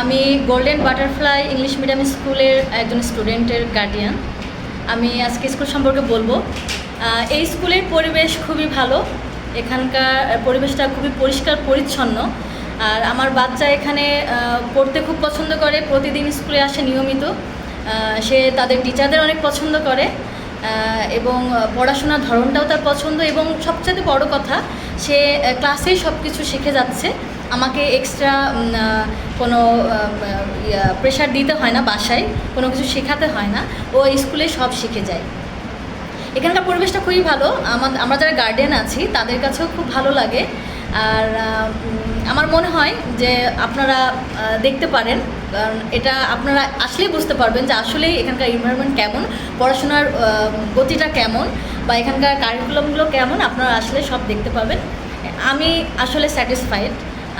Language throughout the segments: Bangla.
আমি গোল্ডেন বাটারফ্লাই ইংলিশ মিডিয়াম স্কুলের একজন স্টুডেন্টের গার্ডিয়ান। আমি আজকে স্কুল সম্পর্কে বলবো। এই স্কুলের পরিবেশ খুবই ভালো, এখানকার পরিবেশটা খুবই পরিষ্কার পরিচ্ছন্ন। আর আমার বাচ্চা এখানে পড়তে খুব পছন্দ করে, প্রতিদিন স্কুলে আসে নিয়মিত। সে তাদের টিচারদের অনেক পছন্দ করে এবং পড়াশোনার ধরনটাও তার পছন্দ, এবং সবচেয়ে বড় কথা, সে ক্লাসেই সব কিছু শিখে যাচ্ছে। আমাকে এক্সট্রা কোনো প্রেশার দিতে হয় না, বাসায় কোনো কিছু শেখাতে হয় না, ও স্কুলে সব শিখে যায়। এখানকার পরিবেশটা খুবই ভালো, আমরা যারা গার্ডিয়ান আছি তাদের কাছেও খুব ভালো লাগে। আর আমার মনে হয় যে আপনারা দেখতে পারেন, কারণ এটা আপনারা আসলেই বুঝতে পারবেন যে আসলেই এখানকার এনভায়রনমেন্ট কেমন, পড়াশোনার গতিটা কেমন, বা এখানকার কারিকুলামগুলো কেমন, আপনারা আসলে সব দেখতে পাবেন। আমি আসলে স্যাটিসফাইড,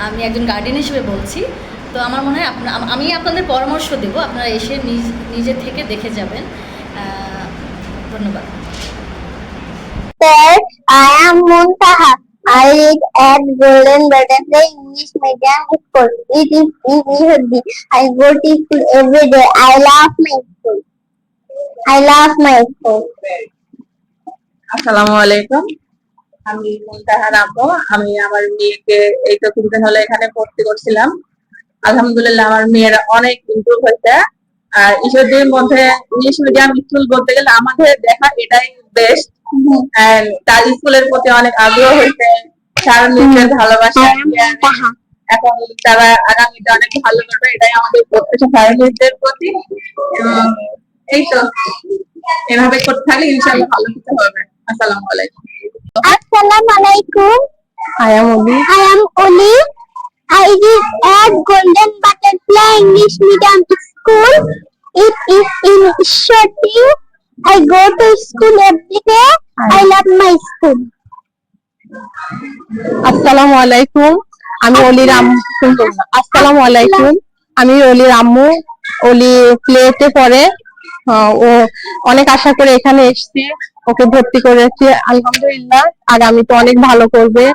আমি একজন গার্ডিয়ান হিসেবে বলছি। তো আমার মনে হয় আমি আপনাদের পরামর্শ দেব, আপনারা এসে নিজে থেকে দেখে যাবেন। ধন্যবাদ। Sir, I am Muntaha. I read at Golden Butterfly English Medium School. It is in Ihudi. I go to school every day. I love my school. I love my school. আসসালামু আলাইকুম। আমি মুনতাহার আপু। আমি আমার মেয়েকে এই তো কিছুদিন হলো এখানে ভর্তি করছিলাম। আলহামদুলিল্লাহ আমার মেয়ের অনেক ইমপ্রুভ হয়েছে। আর ঈশ্বরদীর মধ্যে ইংলিশ মিডিয়াম স্কুল বলতে গেলে আমাদের দেখা এটাই বেস্ট। তার স্কুলের প্রতি অনেক আগ্রহ হয়েছে, তার নিজের ভালোবাসা। এখন তারা আগামীতে অনেক ভালো করবে, এটাই আমাদের প্রত্যাশা ফ্যামিলিদের প্রতি। এই তো এভাবে করতে থাকলে ইনশাআল্লাহ ভালো কিছু হবে। আসসালামু আলাইকুম। Assalamu alaikum. I am Oli. I am Oli. I read at Golden Butterfly English Medium School. It is in Ishoti. I go to school every day. I love my school. আসসালামু আলাইকুম। আমি অলির আম্মু। আসসালামু আলাইকুম। আমি অলির আম্মু। অলি প্লেতে পড়ে। ও অনেক আশা করে এখানে এসেছি, ওকে ভর্তি করেছি। আলহামদুলিল্লাহ আগামীতে অনেক ভালো করবে।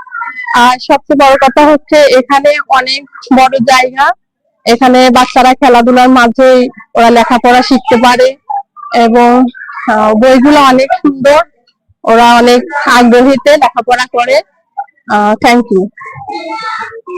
আর সবচেয়ে বড় কথা হচ্ছে এখানে অনেক বড় জায়গা, এখানে বাচ্চারা খেলাধুলার মাঝে ওরা লেখাপড়া শিখতে পারে, এবং বইগুলো অনেক সুন্দর, ওরা অনেক আগ্রহীতে লেখাপড়া করে। Thank you.